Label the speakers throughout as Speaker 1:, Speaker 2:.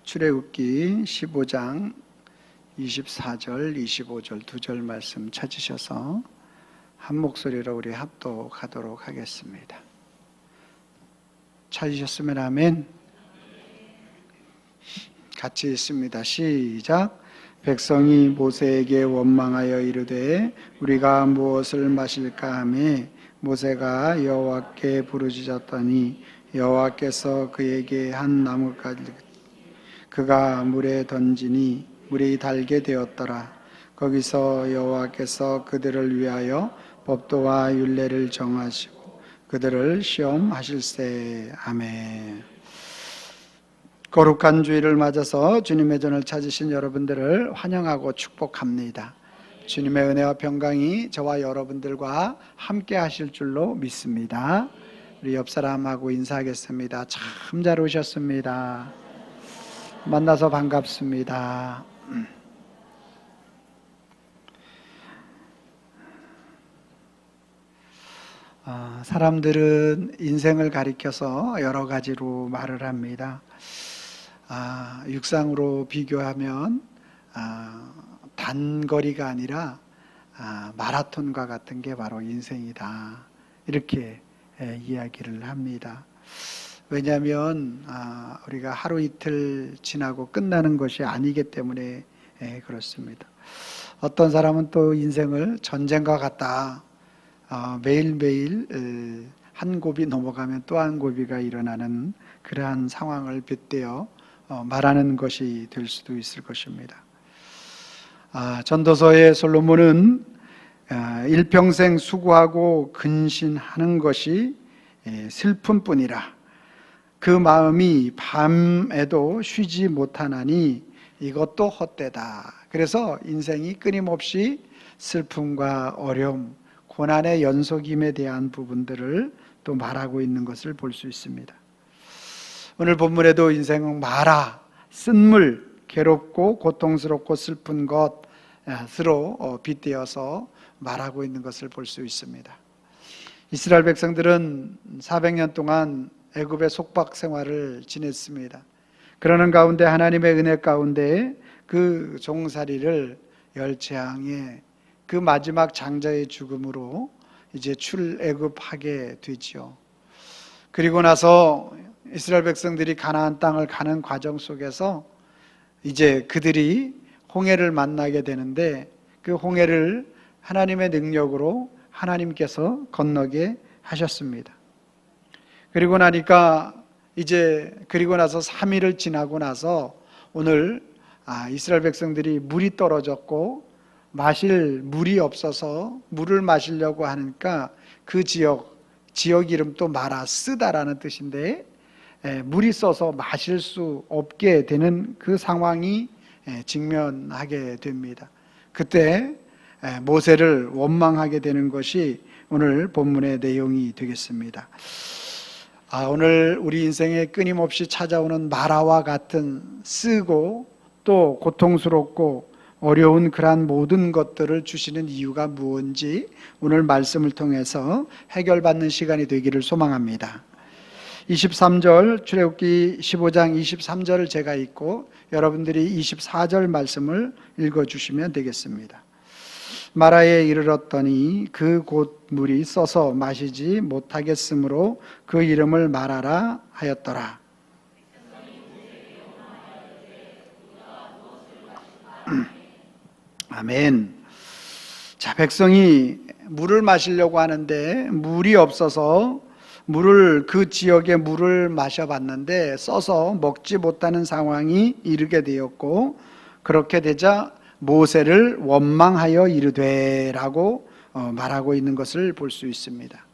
Speaker 1: 출애굽기 15장 24절, 25절 두 절 말씀 찾으셔서 한 목소리로 우리 합독하도록 하겠습니다. 찾으셨으면 아멘. 같이 읽습니다. 시작. 백성이 모세에게 원망하여 이르되 우리가 무엇을 마실까 하매 모세가 여호와께 부르짖었더니 여호와께서 그에게 한 나뭇가지 그가 물에 던지니 물이 달게 되었더라. 거기서 여호와께서 그들을 위하여 법도와 율례를 정하시고 그들을 시험하실세. 아멘. 거룩한 주일을 맞아서 주님의 전을 찾으신 여러분들을 환영하고 축복합니다. 주님의 은혜와 평강이 저와 여러분들과 함께 하실 줄로 믿습니다. 우리 옆 사람하고 인사하겠습니다. 참 잘 오셨습니다. 만나서 반갑습니다. 사람들은 인생을 가리켜서 여러 가지로 말을 합니다. 육상으로 비교하면 단거리가 아니라 마라톤과 같은 게 바로 인생이다, 이렇게 이야기를 합니다. 왜냐하면 우리가 하루 이틀 지나고 끝나는 것이 아니기 때문에 그렇습니다. 어떤 사람은 또 인생을 전쟁과 같다, 매일매일 한 고비 넘어가면 또 한 고비가 일어나는 그러한 상황을 빗대어 말하는 것이 될 수도 있을 것입니다. 전도서의 솔로몬은 일평생 수고하고 근신하는 것이 슬픔뿐이라 그 마음이 밤에도 쉬지 못하나니 이것도 헛되다. 그래서 인생이 끊임없이 슬픔과 어려움, 고난의 연속임에 대한 부분들을 또 말하고 있는 것을 볼 수 있습니다. 오늘 본문에도 인생은 마라, 쓴물, 괴롭고 고통스럽고 슬픈 것으로 빗대어서 말하고 있는 것을 볼 수 있습니다. 이스라엘 백성들은 400년 동안 애굽의 속박 생활을 지냈습니다. 그러는 가운데 하나님의 은혜 가운데 그 종살이를 열재앙에 그 마지막 장자의 죽음으로 이제 출애굽하게 되지요. 그리고 나서 이스라엘 백성들이 가나안 땅을 가는 과정 속에서 이제 그들이 홍해를 만나게 되는데 그 홍해를 하나님의 능력으로 하나님께서 건너게 하셨습니다. 그리고 나서 3일을 지나고 나서 오늘 이스라엘 백성들이 물이 떨어졌고 마실 물이 없어서 물을 마시려고 하니까 그 지역 이름도 마라, 쓰다라는 뜻인데 물이 써서 마실 수 없게 되는 그 상황이 직면하게 됩니다. 그때 모세를 원망하게 되는 것이 오늘 본문의 내용이 되겠습니다. 오늘 우리 인생에 끊임없이 찾아오는 마라와 같은 쓰고 또 고통스럽고 어려운 그러한 모든 것들을 주시는 이유가 무엇인지 오늘 말씀을 통해서 해결받는 시간이 되기를 소망합니다. 23절, 출애굽기 15장 23절을 제가 읽고 여러분들이 24절 말씀을 읽어주시면 되겠습니다. 마라에 이르렀더니 그 곧 물이 써서 마시지 못하겠으므로 그 이름을 마라라 하였더라. 아멘. 자, 백성이 물을 마시려고 하는데 물이 없어서 그 지역의 물을 마셔봤는데 써서 먹지 못하는 상황이 이르게 되었고, 그렇게 되자 모세를 원망하여 이르되라고 말하고 있는 것을 볼 수 있습니다.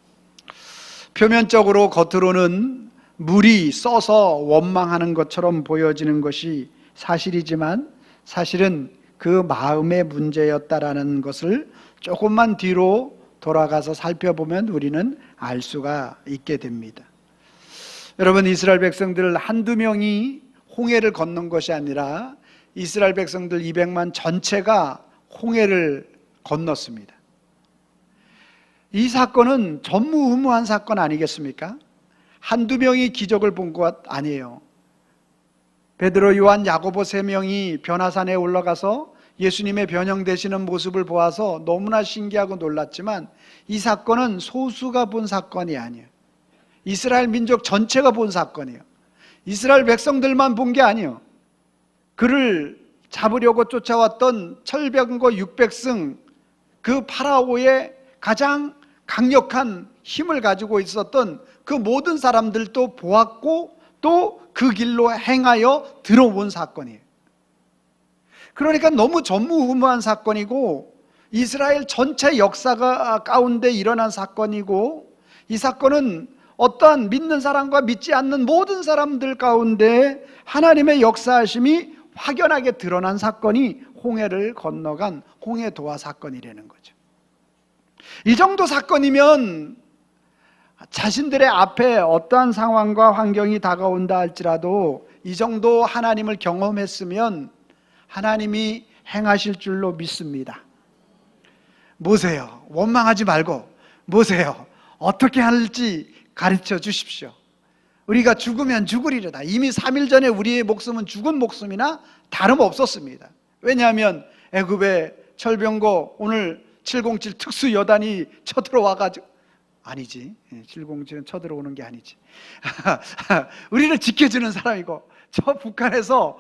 Speaker 1: 표면적으로 겉으로는 물이 써서 원망하는 것처럼 보여지는 것이 사실이지만 사실은 그 마음의 문제였다라는 것을 조금만 뒤로 돌아가서 살펴보면 우리는 알 수가 있게 됩니다. 여러분, 이스라엘 백성들 한두 명이 홍해를 건넌 것이 아니라 이스라엘 백성들 200만 전체가 홍해를 건넜습니다. 이 사건은 전무후무한 사건 아니겠습니까? 한두 명이 기적을 본 것 아니에요. 베드로, 요한, 야고보 3명이 변화산에 올라가서 예수님의 변형되시는 모습을 보아서 너무나 신기하고 놀랐지만 이 사건은 소수가 본 사건이 아니에요. 이스라엘 민족 전체가 본 사건이에요. 이스라엘 백성들만 본 게 아니에요. 그를 잡으려고 쫓아왔던 철병거 600승, 그 파라오의 가장 강력한 힘을 가지고 있었던 그 모든 사람들도 보았고 또 그 길로 행하여 들어온 사건이에요. 그러니까 너무 전무후무한 사건이고 이스라엘 전체 역사가 가운데 일어난 사건이고 이 사건은 어떠한 믿는 사람과 믿지 않는 모든 사람들 가운데 하나님의 역사하심이 확연하게 드러난 사건이 홍해를 건너간 홍해도화 사건이라는 거죠. 이 정도 사건이면 자신들의 앞에 어떠한 상황과 환경이 다가온다 할지라도 이 정도 하나님을 경험했으면 하나님이 행하실 줄로 믿습니다. 모세요, 원망하지 말고 모세요, 어떻게 할지 가르쳐 주십시오. 우리가 죽으면 죽으리로다. 이미 3일 전에 우리의 목숨은 죽은 목숨이나 다름없었습니다. 왜냐하면 애굽의 철병거 오늘 707 특수여단이 쳐들어와가지고, 아니지, 707은 쳐들어오는 게 아니지. 우리를 지켜주는 사람이고 저 북한에서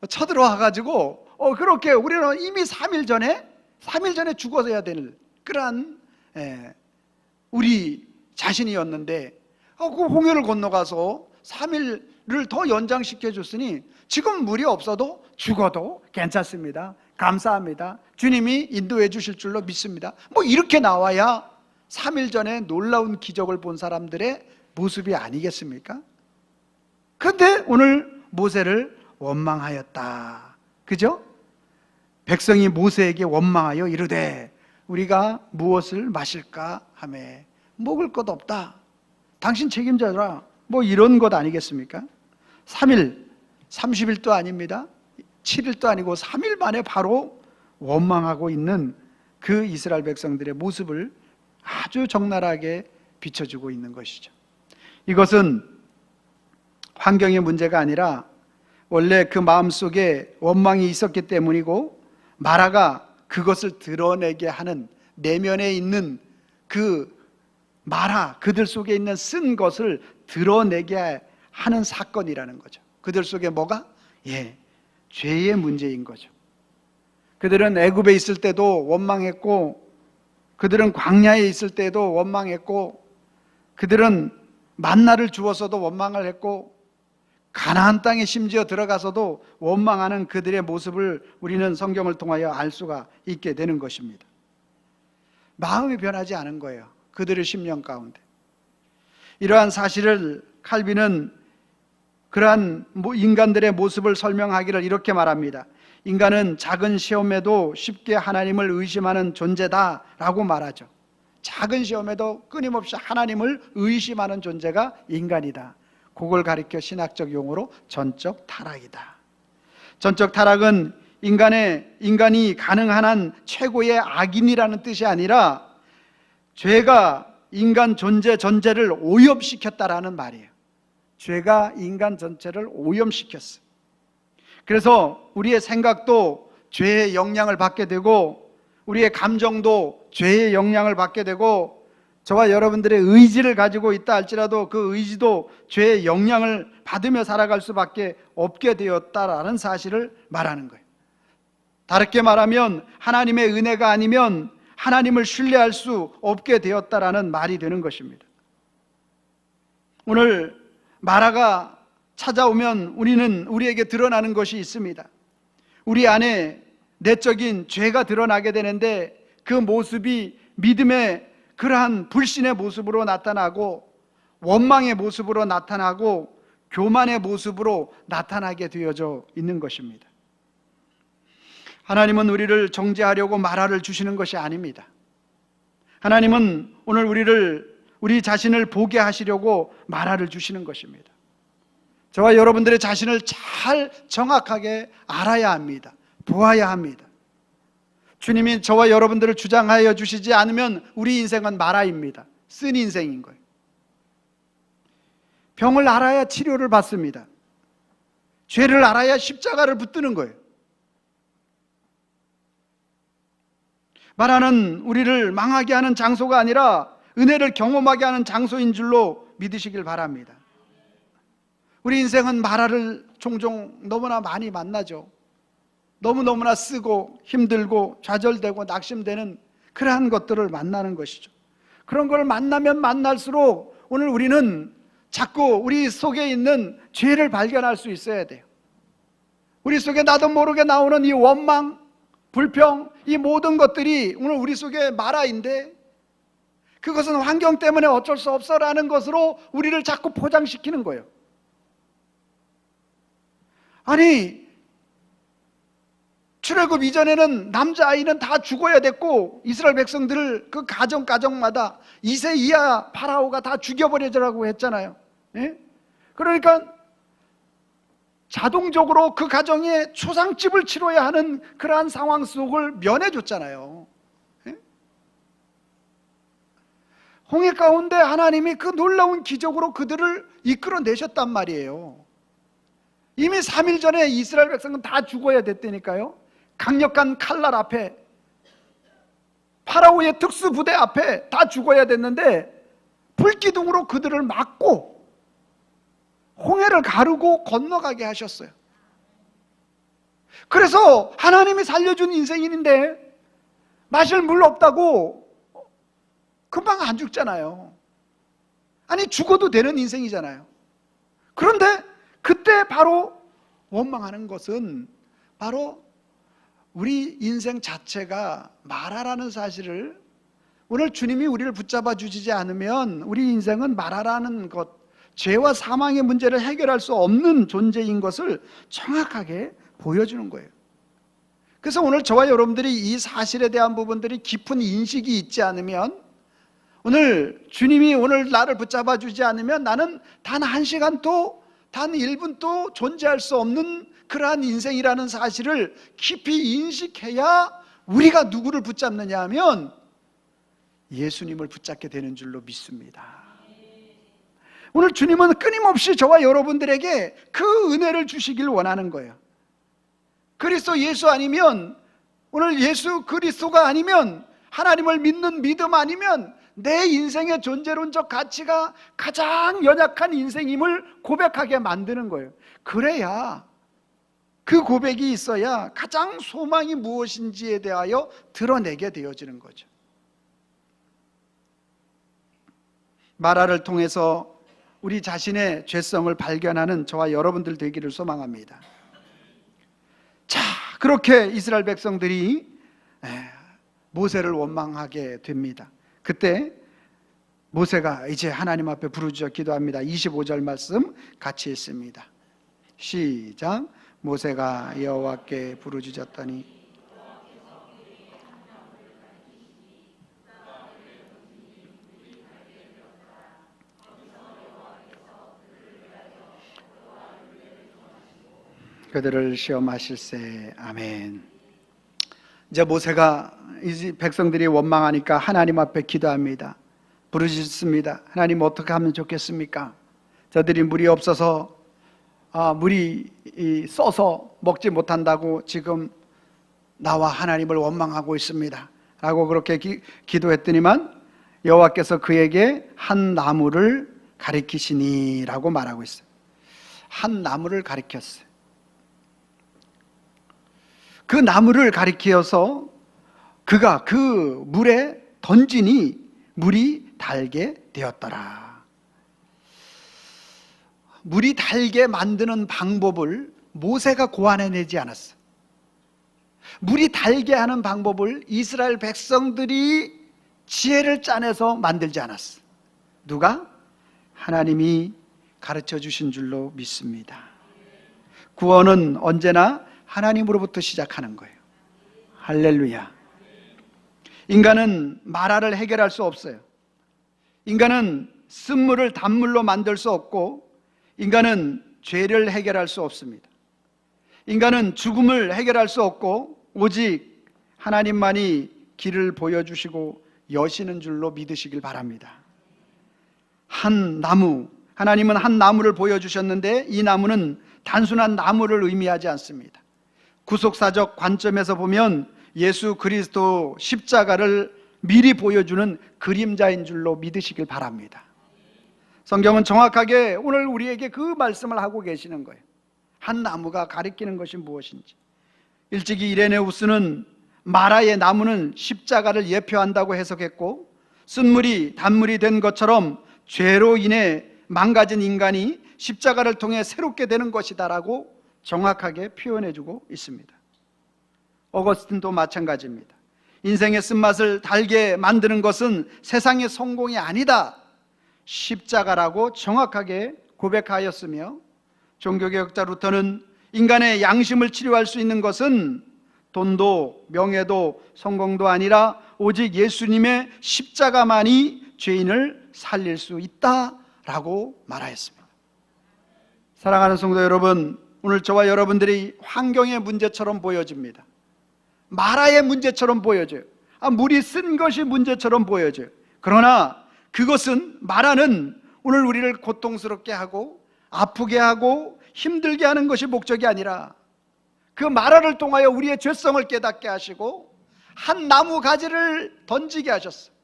Speaker 1: 쳐들어와가지고 그렇게 우리는 이미 3일 전에 죽어야 될 그러한 우리 자신이었는데 그 홍해를 건너가서 3일을 더 연장시켜 줬으니 지금 물이 없어도 죽어도 괜찮습니다. 감사합니다. 주님이 인도해 주실 줄로 믿습니다. 뭐 이렇게 나와야 3일 전에 놀라운 기적을 본 사람들의 모습이 아니겠습니까? 그런데 오늘 모세를 원망하였다. 그죠? 백성이 모세에게 원망하여 이르되 우리가 무엇을 마실까 하매 먹을 것 없다. 당신 책임져라. 뭐 이런 것 아니겠습니까? 3일, 30일도 아닙니다. 7일도 아니고 3일 만에 바로 원망하고 있는 그 이스라엘 백성들의 모습을 아주 적나라하게 비춰주고 있는 것이죠. 이것은 환경의 문제가 아니라 원래 그 마음속에 원망이 있었기 때문이고 마라가 그것을 드러내게 하는 내면에 있는 그 마라, 그들 속에 있는 쓴 것을 드러내게 하는 사건이라는 거죠. 그들 속에 뭐가? 죄의 문제인 거죠. 그들은 애굽에 있을 때도 원망했고 그들은 광야에 있을 때도 원망했고 그들은 만나를 주어서도 원망을 했고 가나안 땅에 심지어 들어가서도 원망하는 그들의 모습을 우리는 성경을 통하여 알 수가 있게 되는 것입니다. 마음이 변하지 않은 거예요. 그들의 심령 가운데. 이러한 사실을 칼빈은 그러한 인간들의 모습을 설명하기를 이렇게 말합니다. 인간은 작은 시험에도 쉽게 하나님을 의심하는 존재다라고 말하죠. 작은 시험에도 끊임없이 하나님을 의심하는 존재가 인간이다. 그걸 가리켜 신학적 용어로 전적 타락이다. 전적 타락은 인간이 가능한 한 최고의 악인이라는 뜻이 아니라 죄가 인간 존재 전체를 오염시켰다라는 말이에요. 죄가 인간 전체를 오염시켰어. 그래서 우리의 생각도 죄의 영향을 받게 되고 우리의 감정도 죄의 영향을 받게 되고 저와 여러분들의 의지를 가지고 있다 할지라도 그 의지도 죄의 영향을 받으며 살아갈 수밖에 없게 되었다라는 사실을 말하는 거예요. 다르게 말하면 하나님의 은혜가 아니면 하나님을 신뢰할 수 없게 되었다라는 말이 되는 것입니다. 오늘 마라가 찾아오면 우리에게 드러나는 것이 있습니다. 우리 안에 내적인 죄가 드러나게 되는데 그 모습이 믿음의 그러한 불신의 모습으로 나타나고 원망의 모습으로 나타나고 교만의 모습으로 나타나게 되어져 있는 것입니다. 하나님은 우리를 정죄하려고 마라를 주시는 것이 아닙니다. 하나님은 오늘 우리 자신을 보게 하시려고 마라를 주시는 것입니다. 저와 여러분들의 자신을 잘 정확하게 알아야 합니다. 보아야 합니다. 주님이 저와 여러분들을 주장하여 주시지 않으면 우리 인생은 마라입니다. 쓴 인생인 거예요. 병을 알아야 치료를 받습니다. 죄를 알아야 십자가를 붙드는 거예요. 마라는 우리를 망하게 하는 장소가 아니라 은혜를 경험하게 하는 장소인 줄로 믿으시길 바랍니다. 우리 인생은 마라를 종종 너무나 많이 만나죠. 너무너무나 쓰고 힘들고 좌절되고 낙심되는 그러한 것들을 만나는 것이죠. 그런 걸 만나면 만날수록 오늘 우리는 자꾸 우리 속에 있는 죄를 발견할 수 있어야 돼요. 우리 속에 나도 모르게 나오는 이 원망, 불평, 이 모든 것들이 오늘 우리 속에 마라인데, 그것은 환경 때문에 어쩔 수 없어라는 것으로 우리를 자꾸 포장시키는 거예요. 아니, 출애굽 이전에는 남자아이는 다 죽어야 됐고 이스라엘 백성들을 그 가정마다 2세 이하 파라오가 다 죽여버리자라고 했잖아요. 예? 그러니까 자동적으로 그 가정에 초상집을 치러야 하는 그러한 상황 속을 면해줬잖아요. 예? 홍해 가운데 하나님이 그 놀라운 기적으로 그들을 이끌어내셨단 말이에요. 이미 3일 전에 이스라엘 백성은 다 죽어야 됐다니까요. 강력한 칼날 앞에, 파라오의 특수부대 앞에 다 죽어야 됐는데 불기둥으로 그들을 막고 홍해를 가르고 건너가게 하셨어요. 그래서 하나님이 살려준 인생인데 마실 물 없다고 금방 안 죽잖아요. 아니, 죽어도 되는 인생이잖아요. 그런데 그때 바로 원망하는 것은 바로 우리 인생 자체가 마라라는 사실을, 오늘 주님이 우리를 붙잡아 주시지 않으면 우리 인생은 마라라는 것, 죄와 사망의 문제를 해결할 수 없는 존재인 것을 정확하게 보여주는 거예요. 그래서 오늘 저와 여러분들이 이 사실에 대한 부분들이 깊은 인식이 있지 않으면, 오늘 주님이 오늘 나를 붙잡아 주지 않으면 나는 단 1시간도 단 1분도 존재할 수 없는 그러한 인생이라는 사실을 깊이 인식해야 우리가 누구를 붙잡느냐 하면 예수님을 붙잡게 되는 줄로 믿습니다. 오늘 주님은 끊임없이 저와 여러분들에게 그 은혜를 주시길 원하는 거예요. 그리스도 예수 아니면, 오늘 예수 그리스도가 아니면, 하나님을 믿는 믿음 아니면 내 인생의 존재론적 가치가 가장 연약한 인생임을 고백하게 만드는 거예요. 그래야, 그 고백이 있어야 가장 소망이 무엇인지에 대하여 드러내게 되어지는 거죠. 마라를 통해서 우리 자신의 죄성을 발견하는 저와 여러분들 되기를 소망합니다. 자, 그렇게 이스라엘 백성들이 모세를 원망하게 됩니다. 그때 모세가 이제 하나님 앞에 부르짖어 기도합니다. 25절 말씀 같이 읽습니다. 시작. 모세가 여호와께 부르짖었더니 그들을 시험하실세. 아멘. 이제 모세가 이제 백성들이 원망하니까 하나님 앞에 기도합니다. 부르짖습니다. 하나님, 어떻게 하면 좋겠습니까? 저들이 물이 없어서 물이 써서 먹지 못한다고 지금 나와 하나님을 원망하고 있습니다 라고 그렇게 기도했더니만 여호와께서 그에게 한 나무를 가리키시니 라고 말하고 있어요. 한 나무를 가리켰어요. 그 나무를 가리켜서 그가 그 물에 던지니 물이 달게 되었더라. 물이 달게 만드는 방법을 모세가 고안해내지 않았어. 물이 달게 하는 방법을 이스라엘 백성들이 지혜를 짜내서 만들지 않았어. 누가? 하나님이 가르쳐 주신 줄로 믿습니다. 구원은 언제나 하나님으로부터 시작하는 거예요. 할렐루야. 인간은 마라를 해결할 수 없어요. 인간은 쓴물을 단물로 만들 수 없고, 인간은 죄를 해결할 수 없습니다. 인간은 죽음을 해결할 수 없고, 오직 하나님만이 길을 보여주시고 여시는 줄로 믿으시길 바랍니다. 한 나무, 하나님은 한 나무를 보여주셨는데 이 나무는 단순한 나무를 의미하지 않습니다. 구속사적 관점에서 보면 예수 그리스도 십자가를 미리 보여주는 그림자인 줄로 믿으시길 바랍니다. 성경은 정확하게 오늘 우리에게 그 말씀을 하고 계시는 거예요. 한 나무가 가리키는 것이 무엇인지. 일찍이 이레네우스는 마라의 나무는 십자가를 예표한다고 해석했고, 쓴물이 단물이 된 것처럼 죄로 인해 망가진 인간이 십자가를 통해 새롭게 되는 것이다라고 정확하게 표현해주고 있습니다. 어거스틴도 마찬가지입니다. 인생의 쓴맛을 달게 만드는 것은 세상의 성공이 아니다, 십자가라고 정확하게 고백하였으며, 종교개혁자 루터는 인간의 양심을 치료할 수 있는 것은 돈도 명예도 성공도 아니라 오직 예수님의 십자가만이 죄인을 살릴 수 있다라고 말하였습니다. 사랑하는 성도 여러분, 오늘 저와 여러분들이 환경의 문제처럼 보여집니다. 마라의 문제처럼 보여져요. 물이 쓴 것이 문제처럼 보여져요. 그러나 그것은, 마라는 오늘 우리를 고통스럽게 하고 아프게 하고 힘들게 하는 것이 목적이 아니라, 그 마라를 통하여 우리의 죄성을 깨닫게 하시고 한 나무 가지를 던지게 하셨어요.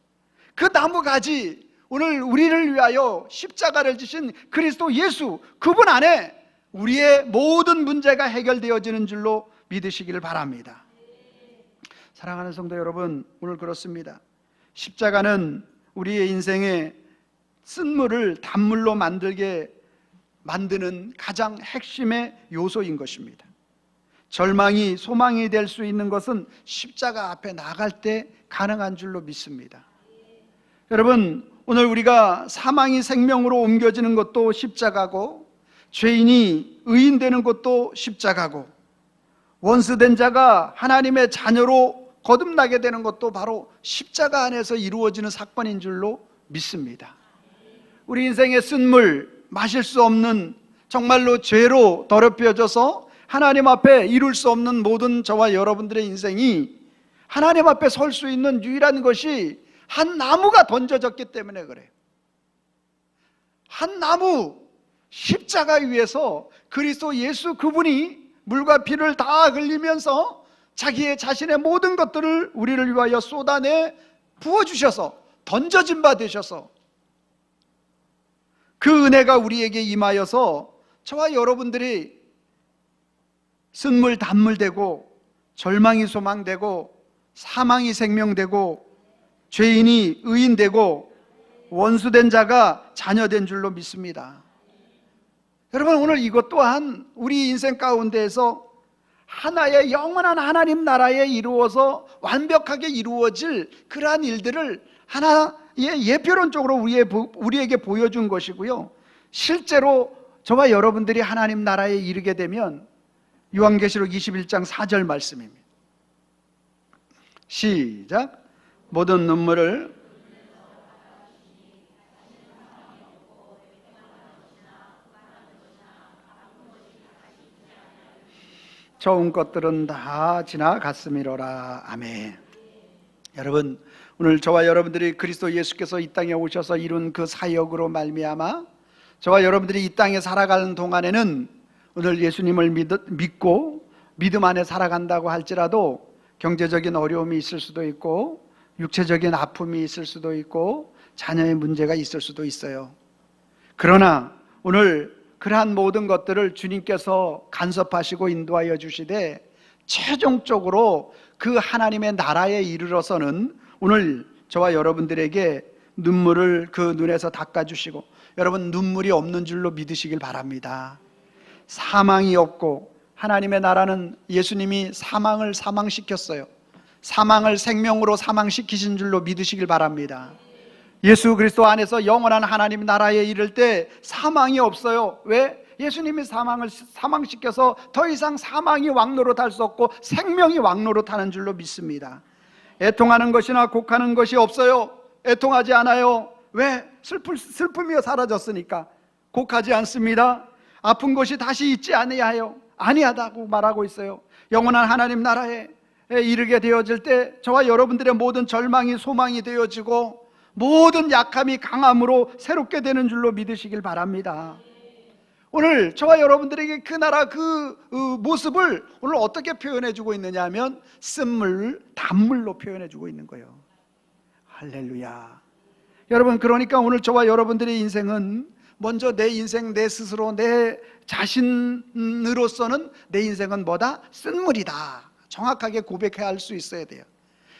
Speaker 1: 그 나무 가지, 오늘 우리를 위하여 십자가를 지신 그리스도 예수, 그분 안에 우리의 모든 문제가 해결되어지는 줄로 믿으시기를 바랍니다. 사랑하는 성도 여러분, 오늘 그렇습니다. 십자가는 우리의 인생에 쓴물을 단물로 만드는 가장 핵심의 요소인 것입니다. 절망이 소망이 될 수 있는 것은 십자가 앞에 나갈 때 가능한 줄로 믿습니다. 여러분, 오늘 우리가 사망이 생명으로 옮겨지는 것도 십자가고, 죄인이 의인되는 것도 십자가고, 원수된 자가 하나님의 자녀로 거듭나게 되는 것도 바로 십자가 안에서 이루어지는 사건인 줄로 믿습니다. 우리 인생의 쓴물, 마실 수 없는, 정말로 죄로 더럽혀져서 하나님 앞에 이룰 수 없는 모든 저와 여러분들의 인생이 하나님 앞에 설 수 있는 유일한 것이 한 나무가 던져졌기 때문에 그래요. 한 나무, 십자가 위에서 그리스도 예수, 그분이 물과 피를 다 흘리면서 자기의 자신의 모든 것들을 우리를 위하여 쏟아내 부어주셔서, 던져진 바 되셔서, 그 은혜가 우리에게 임하여서 저와 여러분들이 쓴물 단물 되고, 절망이 소망되고, 사망이 생명되고, 죄인이 의인되고, 원수된 자가 자녀된 줄로 믿습니다. 여러분, 오늘 이것 또한 우리 인생 가운데에서 하나의 영원한 하나님 나라에 이루어서 완벽하게 이루어질 그러한 일들을 하나의 예표론적으로 우리에게 보여준 것이고요, 실제로 저와 여러분들이 하나님 나라에 이르게 되면 요한계시록 21장 4절 말씀입니다. 시작. 모든 눈물을 좋은 것들은 다 지나갔음이로라. 아멘. 여러분, 오늘 저와 여러분들이 그리스도 예수께서 이 땅에 오셔서 이룬 그 사역으로 말미암아 저와 여러분들이 이 땅에 살아가는 동안에는, 오늘 예수님을 믿고 믿음 안에 살아간다고 할지라도 경제적인 어려움이 있을 수도 있고, 육체적인 아픔이 있을 수도 있고, 자녀의 문제가 있을 수도 있어요. 그러나 오늘 그러한 모든 것들을 주님께서 간섭하시고 인도하여 주시되, 최종적으로 그 하나님의 나라에 이르러서는 오늘 저와 여러분들에게 눈물을 그 눈에서 닦아주시고, 여러분, 눈물이 없는 줄로 믿으시길 바랍니다. 사망이 없고, 하나님의 나라는 예수님이 사망을 사망시켰어요. 사망을 생명으로 사망시키신 줄로 믿으시길 바랍니다. 예수 그리스도 안에서 영원한 하나님 나라에 이를 때 사망이 없어요. 왜? 예수님이 사망을 사망시켜서 더 이상 사망이 왕노릇할 수 없고 생명이 왕노릇하는 줄로 믿습니다. 애통하는 것이나 곡하는 것이 없어요. 애통하지 않아요. 왜? 슬픔이 사라졌으니까. 곡하지 않습니다. 아픈 것이 다시 있지 아니하여, 아니하다고 말하고 있어요. 영원한 하나님 나라에 이르게 되어질 때 저와 여러분들의 모든 절망이 소망이 되어지고, 모든 약함이 강함으로 새롭게 되는 줄로 믿으시길 바랍니다. 오늘 저와 여러분들에게 그 나라 그 모습을 오늘 어떻게 표현해 주고 있느냐 하면 쓴물, 단물로 표현해 주고 있는 거예요. 할렐루야. 여러분, 그러니까 오늘 저와 여러분들의 인생은 먼저 내 인생, 내 스스로, 내 자신으로서는 내 인생은 뭐다? 쓴물이다. 정확하게 고백해야 할 수 있어야 돼요.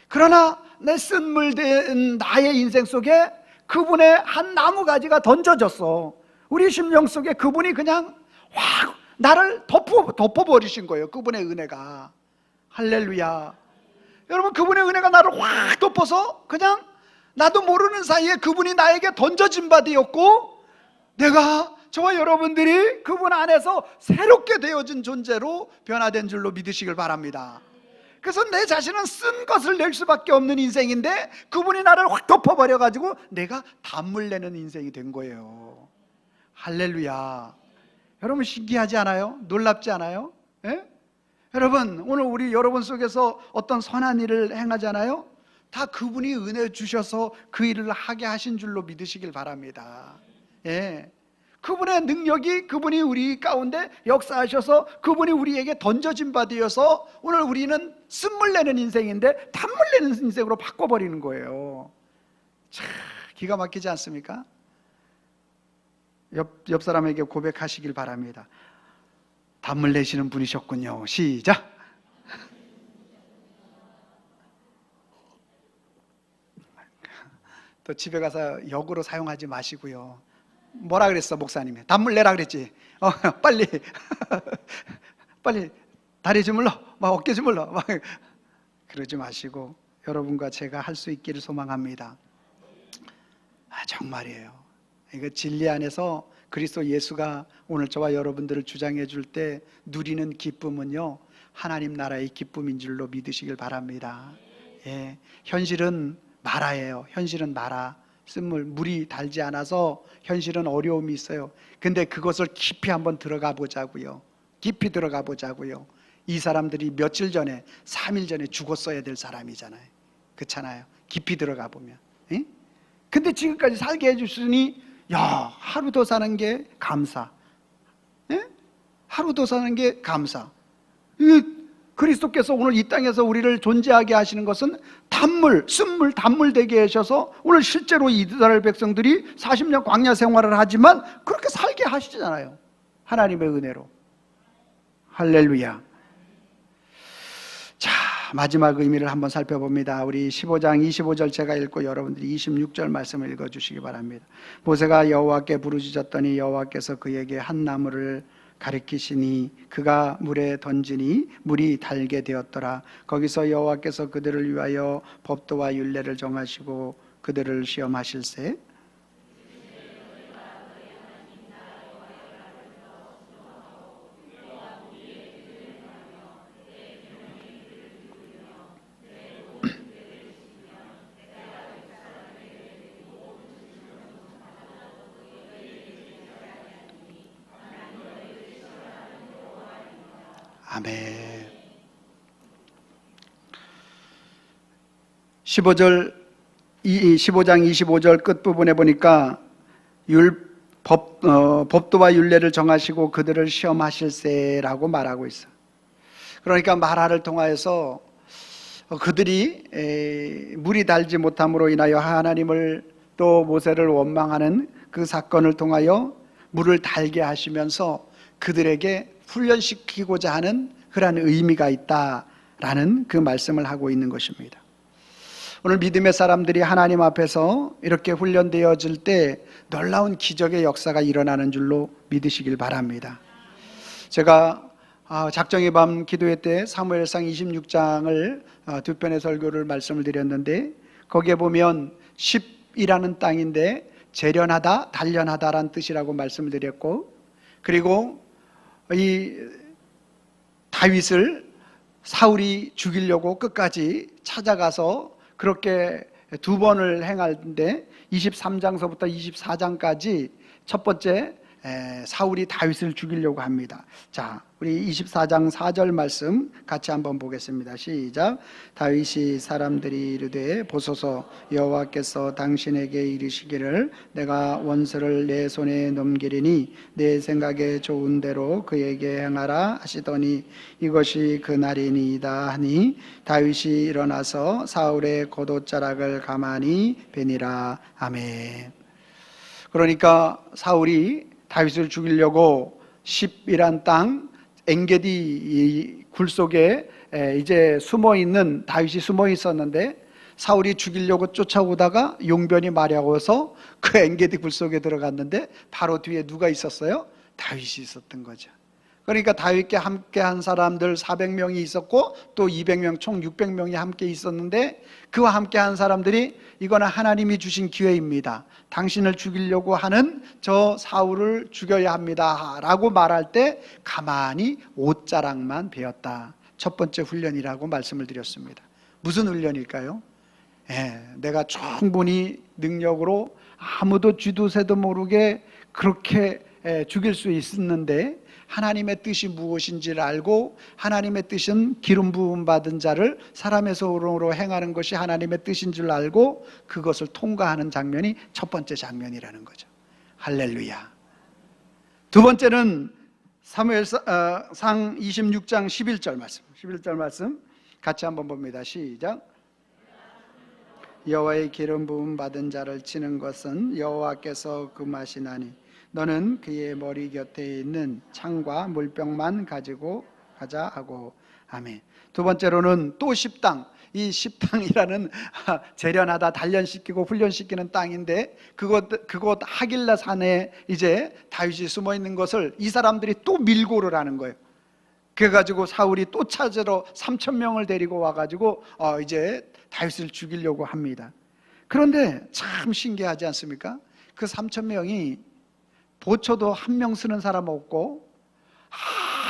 Speaker 1: 그러나 내 쓴물된 나의 인생 속에 그분의 한 나무가지가 던져졌어. 우리 심령 속에 그분이 그냥 확 나를 덮어버리신 거예요. 그분의 은혜가. 할렐루야. 여러분, 그분의 은혜가 나를 확 덮어서 그냥 나도 모르는 사이에 그분이 나에게 던져진 바 되었고, 내가, 저와 여러분들이 그분 안에서 새롭게 되어진 존재로 변화된 줄로 믿으시길 바랍니다. 그래서 내 자신은 쓴 것을 낼 수밖에 없는 인생인데 그분이 나를 확 덮어버려가지고 내가 단물 내는 인생이 된 거예요. 할렐루야. 여러분, 신기하지 않아요? 놀랍지 않아요? 예? 여러분, 오늘 우리 여러분 속에서 어떤 선한 일을 행하잖아요? 다 그분이 은혜 주셔서 그 일을 하게 하신 줄로 믿으시길 바랍니다. 예. 그분의 능력이, 그분이 우리 가운데 역사하셔서 그분이 우리에게 던져진 바 되어서 오늘 우리는 쓴물 내는 인생인데 단물 내는 인생으로 바꿔버리는 거예요. 참 기가 막히지 않습니까? 옆 사람에게 고백하시길 바랍니다. 단물 내시는 분이셨군요. 시작. 또 집에 가서 역으로 사용하지 마시고요. 뭐라 그랬어, 목사님이? 단물 내라 그랬지. 빨리 빨리 다리 주물러, 막 어깨 주물러, 막 그러지 마시고 여러분과 제가 할 수 있기를 소망합니다. 정말이에요. 이거 진리 안에서 그리스도 예수가 오늘 저와 여러분들을 주장해 줄 때 누리는 기쁨은요, 하나님 나라의 기쁨인 줄로 믿으시길 바랍니다. 예, 현실은 마라예요. 현실은 마라, 쓴물, 물이 달지 않아서 현실은 어려움이 있어요. 근데 그것을 깊이 한번 들어가 보자고요. 깊이 들어가 보자고요. 이 사람들이 며칠 전에, 3일 전에 죽었어야 될 사람이잖아요. 그렇잖아요. 깊이 들어가 보면. 예? 근데 지금까지 살게 해주시니, 야, 하루 더 사는 게 감사. 예? 하루 더 사는 게 감사. 그리스도께서 오늘 이 땅에서 우리를 존재하게 하시는 것은 단물, 쓴물, 단물 되게 하셔서 오늘 실제로 이스라엘 백성들이 40년 광야 생활을 하지만 그렇게 살게 하시잖아요. 하나님의 은혜로. 할렐루야. 자, 마지막 의미를 한번 살펴봅니다. 우리 15장 25절 제가 읽고 여러분들이 26절 말씀을 읽어주시기 바랍니다. 모세가 여호와께 부르짖었더니 여호와께서 그에게 한 나무를 가리키시니 그가 물에 던지니 물이 달게 되었더라. 거기서 여호와께서 그들을 위하여 법도와 율례를 정하시고 그들을 시험하실세. 아멘. 15장 25절 끝부분에 보니까 법도와 율례를 정하시고 그들을 시험하실세라고 말하고 있어. 그러니까 마라를 통하여서 그들이 물이 달지 못함으로 인하여 하나님을 또 모세를 원망하는 그 사건을 통하여 물을 달게 하시면서 그들에게 훈련시키고자 하는 그러한 의미가 있다라는 그 말씀을 하고 있는 것입니다. 오늘 믿음의 사람들이 하나님 앞에서 이렇게 훈련되어질 때 놀라운 기적의 역사가 일어나는 줄로 믿으시길 바랍니다. 제가 작정의 밤 기도회 때 사무엘상 26장을 두 편의 설교를 말씀을 드렸는데 거기에 보면 10이라는 땅인데 재련하다, 단련하다라는 뜻이라고 말씀을 드렸고, 그리고 이 다윗을 사울이 죽이려고 끝까지 찾아가서 그렇게 두 번을 행하는데 23장서부터 24장까지 첫 번째 사울이 다윗을 죽이려고 합니다. 자, 우리 24장 4절 말씀 같이 한번 보겠습니다. 시작. 다윗이 사람들이 이르되 보소서, 여호와께서 당신에게 이르시기를 내가 원수를 내 손에 넘기리니 내 생각에 좋은 대로 그에게 행하라 하시더니 이것이 그 날이니이다 하니 다윗이 일어나서 사울의 겉옷자락을 가만히 베니라. 아멘. 그러니까 사울이 다윗을 죽이려고 10이란 땅 엔게디 굴 속에 이제 숨어 있는 다윗이 숨어 있었는데, 사울이 죽이려고 쫓아오다가 용변이 마려워서 그 엔게디 굴 속에 들어갔는데 바로 뒤에 누가 있었어요? 다윗이 있었던 거죠. 그러니까 다윗과 함께 한 사람들 400명이 있었고 또 200명 총 600명이 함께 있었는데, 그와 함께 한 사람들이 이거는 하나님이 주신 기회입니다, 당신을 죽이려고 하는 저 사울을 죽여야 합니다 라고 말할 때 가만히 옷자락만 베었다. 첫 번째 훈련이라고 말씀을 드렸습니다. 무슨 훈련일까요? 내가 충분히 능력으로 아무도 쥐도 새도 모르게 그렇게 죽일 수 있었는데, 하나님의 뜻이 무엇인지를 알고 하나님의 뜻은 기름 부음 받은 자를 사람의 손으로 행하는 것이 하나님의 뜻인 줄 알고 그것을 통과하는 장면이 첫 번째 장면이라는 거죠. 할렐루야. 두 번째는 사무엘상 26장 11절 말씀 같이 한번 봅니다. 시작. 여호와의 기름 부음 받은 자를 치는 것은 여호와께서 금하시나니 너는 그의 머리 곁에 있는 창과 물병만 가지고 가자 하고. 아멘. 두 번째로는 또 십당, 이 십당이라는 재련하다 단련시키고 훈련시키는 땅인데 그곳 하길라 산에 이제 다윗이 숨어 있는 것을 이 사람들이 또 밀고를 하는 거예요. 그래가지고 사울이 또 찾으러 3,000명을 데리고 와가지고 이제 다윗을 죽이려고 합니다. 그런데 참 신기하지 않습니까? 그 3,000명이 보초도 한 명 쓰는 사람 없고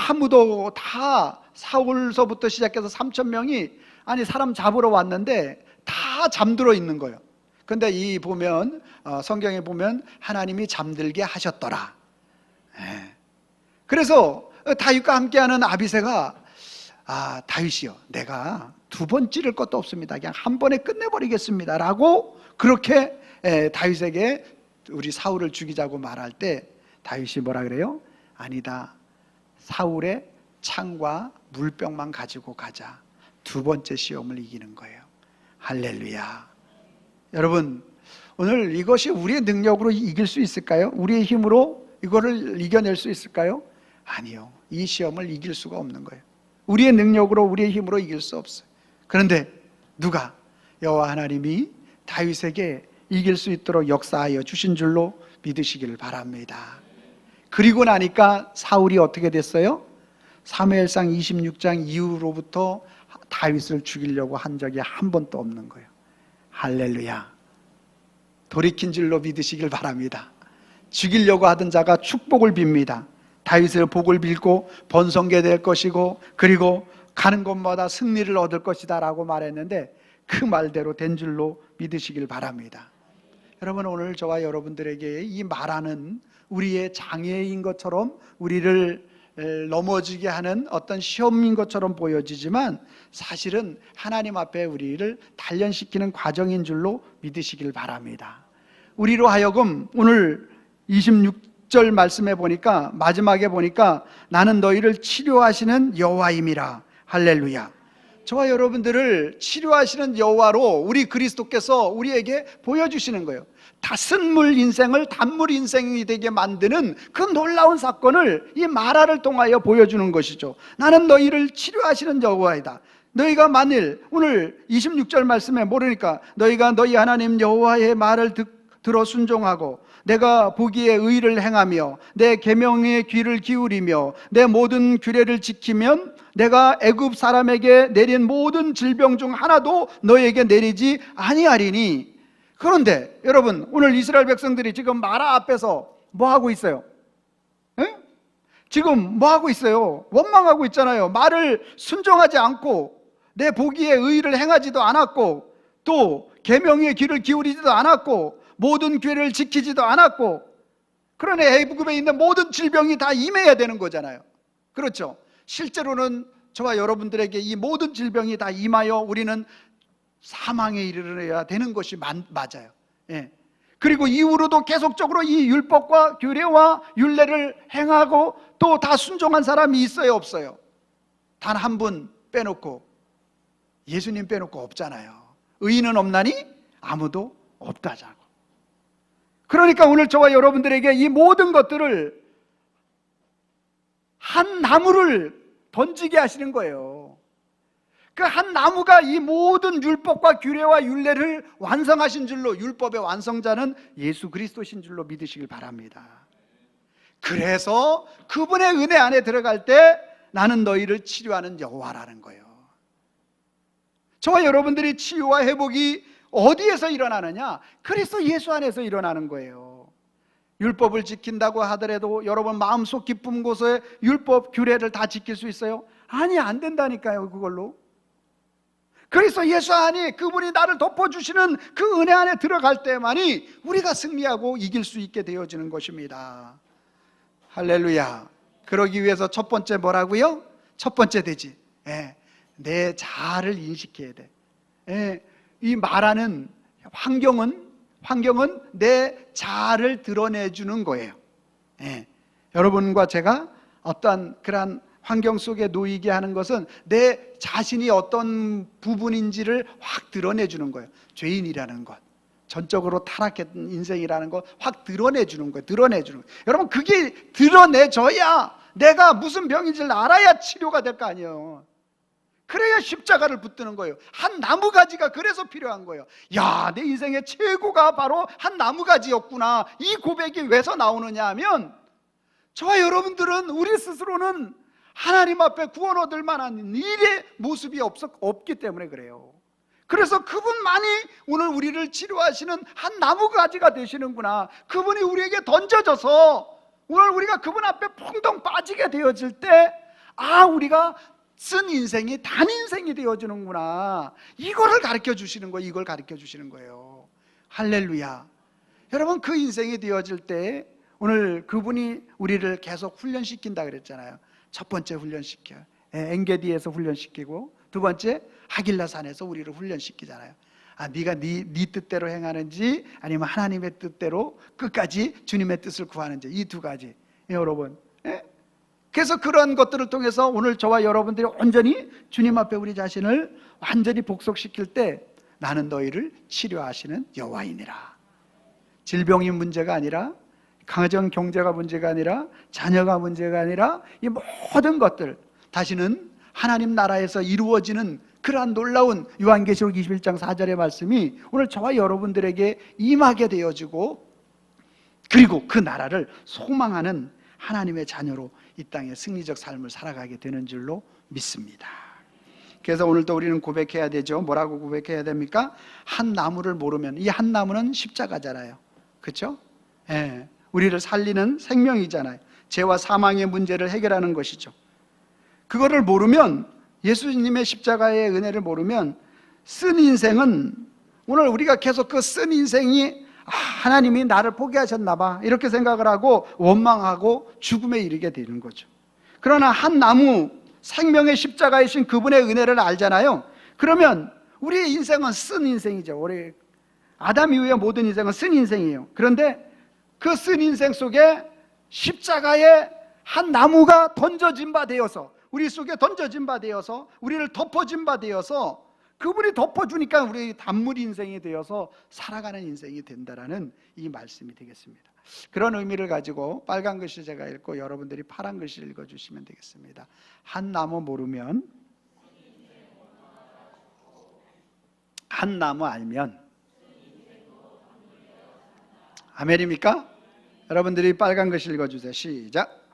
Speaker 1: 아무도, 다 사울서부터 시작해서 3,000명이 아니 사람 잡으러 왔는데 다 잠들어 있는 거예요. 근데 이 보면 성경에 보면 하나님이 잠들게 하셨더라. 그래서 다윗과 함께하는 아비새가 다윗이요, 내가 두 번 찌를 것도 없습니다, 그냥 한 번에 끝내버리겠습니다 라고 그렇게 다윗에게 우리 사울을 죽이자고 말할 때 다윗이 뭐라 그래요? 아니다, 사울의 창과 물병만 가지고 가자. 두 번째 시험을 이기는 거예요. 할렐루야. 여러분, 오늘 이것이 우리의 능력으로 이길 수 있을까요? 우리의 힘으로 이거를 이겨낼 수 있을까요? 아니요, 이 시험을 이길 수가 없는 거예요. 우리의 능력으로, 우리의 힘으로 이길 수 없어요. 그런데 누가? 여호와 하나님이 다윗에게 이길 수 있도록 역사하여 주신 줄로 믿으시기를 바랍니다. 그리고 나니까 사울이 어떻게 됐어요? 사무엘상 26장 이후로부터 다윗을 죽이려고 한 적이 한 번도 없는 거예요. 할렐루야. 돌이킨 줄로 믿으시길 바랍니다. 죽이려고 하던 자가 축복을 빕니다. 다윗의 복을 빌고 번성게 될 것이고 그리고 가는 곳마다 승리를 얻을 것이다 라고 말했는데 그 말대로 된 줄로 믿으시길 바랍니다. 여러분, 오늘 저와 여러분들에게 이 말하는 우리의 장애인 것처럼 우리를 넘어지게 하는 어떤 시험인 것처럼 보여지지만 사실은 하나님 앞에 우리를 단련시키는 과정인 줄로 믿으시길 바랍니다. 우리로 하여금 오늘 26절 말씀에 보니까, 마지막에 보니까 나는 너희를 치료하시는 여호와임이라. 할렐루야. 저와 여러분들을 치료하시는 여호와로 우리 그리스도께서 우리에게 보여주시는 거예요. 쓴물 인생을 단물 인생이 되게 만드는 그 놀라운 사건을 이 마라를 통하여 보여주는 것이죠. 나는 너희를 치료하시는 여호와이다. 너희가 만일 오늘 26절 말씀에 모르니까 너희가 너희 하나님 여호와의 말을 들어 순종하고 내가 보기에 의를 행하며 내 계명에 귀를 기울이며 내 모든 규례를 지키면 내가 애굽 사람에게 내린 모든 질병 중 하나도 너희에게 내리지 아니하리니. 그런데 여러분, 오늘 이스라엘 백성들이 지금 마라 앞에서 뭐 하고 있어요? 지금 뭐 하고 있어요? 원망하고 있잖아요. 말을 순종하지 않고 내 보기에 의를 행하지도 않았고 또 계명에 귀를 기울이지도 않았고 모든 규례를 지키지도 않았고, 그러네 애굽에 있는 모든 질병이 다 임해야 되는 거잖아요. 그렇죠? 실제로는 저와 여러분들에게 이 모든 질병이 다 임하여 우리는 사망에 이르러야 되는 것이 맞아요. 예. 그리고 이후로도 계속적으로 이 율법과 규례와 율례를 행하고 또 다 순종한 사람이 있어요, 없어요? 단 한 분 빼놓고, 예수님 빼놓고 없잖아요. 의인은 없나니 아무도 없다자고. 그러니까 오늘 저와 여러분들에게 이 모든 것들을 한 나무를 던지게 하시는 거예요. 그 한 나무가 이 모든 율법과 규례와 율례를 완성하신 줄로, 율법의 완성자는 예수 그리스도신 줄로 믿으시길 바랍니다. 그래서 그분의 은혜 안에 들어갈 때 나는 너희를 치료하는 여호와라는 거예요. 저와 여러분들이 치유와 회복이 어디에서 일어나느냐? 그리스도 예수 안에서 일어나는 거예요. 율법을 지킨다고 하더라도 여러분 마음속 기쁜 곳에 율법 규례를 다 지킬 수 있어요? 아니, 안 된다니까요. 그걸로. 그래서 예수 안에 그분이 나를 덮어주시는 그 은혜 안에 들어갈 때만이 우리가 승리하고 이길 수 있게 되어지는 것입니다. 할렐루야. 그러기 위해서 첫 번째 뭐라고요? 첫 번째 되지. 내 자아를 인식해야 돼. 이 말하는 환경은 내 자아를 드러내주는 거예요. 여러분과 제가 어떠한 그러한 환경 속에 놓이게 하는 것은 내 자신이 어떤 부분인지를 확 드러내주는 거예요. 죄인이라는 것, 전적으로 타락했던 인생이라는 것 확 드러내주는 거예요. 드러내주는 거예요. 여러분, 그게 드러내줘야 내가 무슨 병인지를 알아야 치료가 될 거 아니에요. 그래야 십자가를 붙드는 거예요. 한 나무가지가 그래서 필요한 거예요. 야, 내 인생의 최고가 바로 한 나무가지였구나. 이 고백이 왜서 나오느냐 하면, 저와 여러분들은 우리 스스로는 하나님 앞에 구원 얻을 만한 일의 모습이 없기 때문에 그래요. 그래서 그분만이 오늘 우리를 치료하시는 한 나무가지가 되시는구나. 그분이 우리에게 던져져서 오늘 우리가 그분 앞에 펑덩 빠지게 되어질 때, 우리가 쓴 인생이 단 인생이 되어지는구나. 이거를 가르쳐 주시는 거예요. 이걸 가르쳐 주시는 거예요. 할렐루야. 여러분, 그 인생이 되어질 때 오늘 그분이 우리를 계속 훈련시킨다 그랬잖아요. 첫 번째 훈련시켜요. 엔게디에서 훈련시키고, 두 번째 하길라산에서 우리를 훈련시키잖아요. 네가 네 뜻대로 행하는지 아니면 하나님의 뜻대로 끝까지 주님의 뜻을 구하는지, 이 두 가지. 여러분, 그래서 그런 것들을 통해서 오늘 저와 여러분들이 온전히 주님 앞에 우리 자신을 완전히 복속시킬 때 나는 너희를 치료하시는 여호와이니라. 질병이 문제가 아니라, 가정 경제가 문제가 아니라, 자녀가 문제가 아니라, 이 모든 것들 다시는 하나님 나라에서 이루어지는 그러한 놀라운 요한계시록 21장 4절의 말씀이 오늘 저와 여러분들에게 임하게 되어지고, 그리고 그 나라를 소망하는 하나님의 자녀로 이 땅에 승리적 삶을 살아가게 되는 줄로 믿습니다. 그래서 오늘도 우리는 고백해야 되죠. 뭐라고 고백해야 됩니까? 한 나무를 모르면, 이 한 나무는 십자가잖아요. 그렇죠? 우리를 살리는 생명이잖아요. 죄와 사망의 문제를 해결하는 것이죠. 그거를 모르면, 예수님의 십자가의 은혜를 모르면 쓴 인생은, 오늘 우리가 계속 그 쓴 인생이 하나님이 나를 포기하셨나 봐 이렇게 생각을 하고 원망하고 죽음에 이르게 되는 거죠. 그러나 한 나무, 생명의 십자가이신 그분의 은혜를 알잖아요. 그러면 우리의 인생은 쓴 인생이죠. 우리 아담 이후의 모든 인생은 쓴 인생이에요. 그런데 그 쓴 인생 속에 십자가의 한 나무가 던져진 바 되어서, 우리 속에 던져진 바 되어서, 우리를 덮어진 바 되어서, 그분이 덮어주니까 우리 단물 인생이 되어서 살아가는 인생이 된다라는 이 말씀이 되겠습니다. 그런 의미를 가지고 빨간 글씨 제가 읽고 여러분들이 파란 글씨 읽어주시면 되겠습니다. 한 나무 모르면, 한 나무 알면. 아멘입니까? 여러분들이 빨간 글씨 읽어주세요. 시작.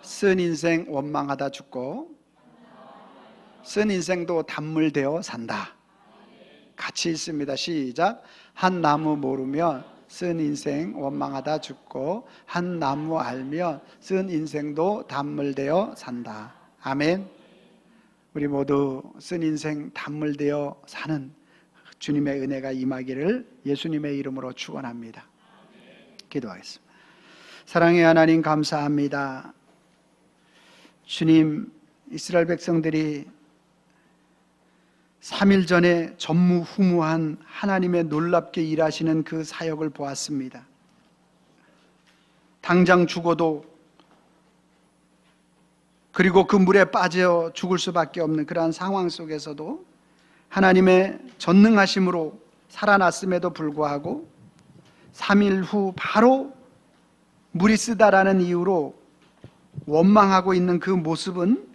Speaker 1: 쓴 인생 원망하다 죽고 쓴 인생도 단물되어 산다. 같이 읽습니다. 시작. 한 나무 모르면 쓴 인생 원망하다 죽고 한 나무 알면 쓴 인생도 단물되어 산다. 아멘. 우리 모두 쓴 인생 단물되어 사는 주님의 은혜가 임하기를 예수님의 이름으로 축원합니다. 기도하겠습니다. 사랑의 하나님 감사합니다. 주님, 이스라엘 백성들이 3일 전에 전무후무한 하나님의 놀랍게 일하시는 그 사역을 보았습니다. 당장 죽어도, 그리고 그 물에 빠져 죽을 수밖에 없는 그러한 상황 속에서도 하나님의 전능하심으로 살아났음에도 불구하고 3일 후 바로 물이 쓰다라는 이유로 원망하고 있는 그 모습은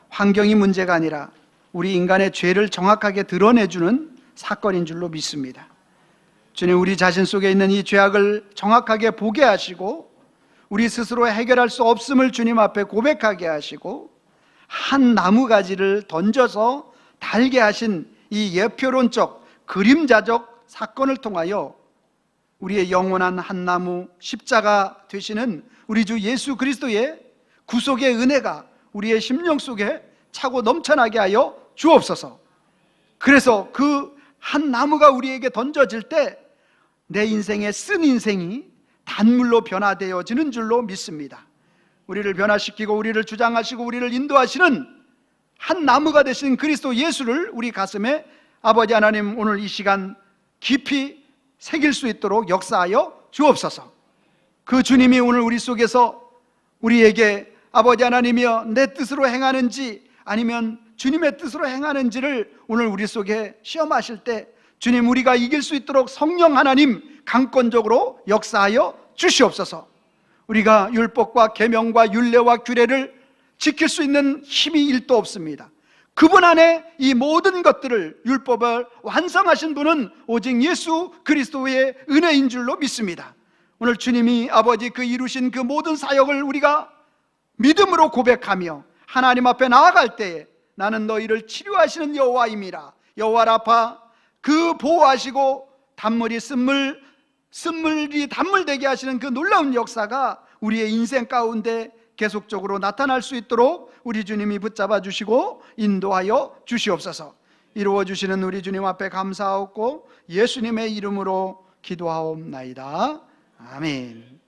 Speaker 1: 환경이 문제가 아니라 우리 인간의 죄를 정확하게 드러내주는 사건인 줄로 믿습니다. 주님, 우리 자신 속에 있는 이 죄악을 정확하게 보게 하시고 우리 스스로 해결할 수 없음을 주님 앞에 고백하게 하시고 한 나무가지를 던져서 달게 하신 이 예표론적 그림자적 사건을 통하여 우리의 영원한 한 나무 십자가 되시는 우리 주 예수 그리스도의 구속의 은혜가 우리의 심령 속에 차고 넘쳐나게 하여 주옵소서. 그래서 그 한 나무가 우리에게 던져질 때 내 인생의 쓴 인생이 단물로 변화되어지는 줄로 믿습니다. 우리를 변화시키고 우리를 주장하시고 우리를 인도하시는 한 나무가 되신 그리스도 예수를 우리 가슴에 아버지 하나님 오늘 이 시간 깊이 새길 수 있도록 역사하여 주옵소서. 그 주님이 오늘 우리 속에서 우리에게 아버지 하나님이여 내 뜻으로 행하는지 아니면 주님의 뜻으로 행하는지를 오늘 우리 속에 시험하실 때 주님, 우리가 이길 수 있도록 성령 하나님 강권적으로 역사하여 주시옵소서. 우리가 율법과 계명과 율례와 규례를 지킬 수 있는 힘이 1도 없습니다. 그분 안에 이 모든 것들을 율법을 완성하신 분은 오직 예수 그리스도의 은혜인 줄로 믿습니다. 오늘 주님이 아버지 그 이루신 그 모든 사역을 우리가 믿음으로 고백하며 하나님 앞에 나아갈 때에 나는 너희를 치료하시는 여호와임이라, 여호와 라파, 그 보호하시고 단물이 쓴물이 단물되게 하시는 그 놀라운 역사가 우리의 인생 가운데 계속적으로 나타날 수 있도록 우리 주님이 붙잡아 주시고 인도하여 주시옵소서. 이루어 주시는 우리 주님 앞에 감사하옵고 예수님의 이름으로 기도하옵나이다. 아멘.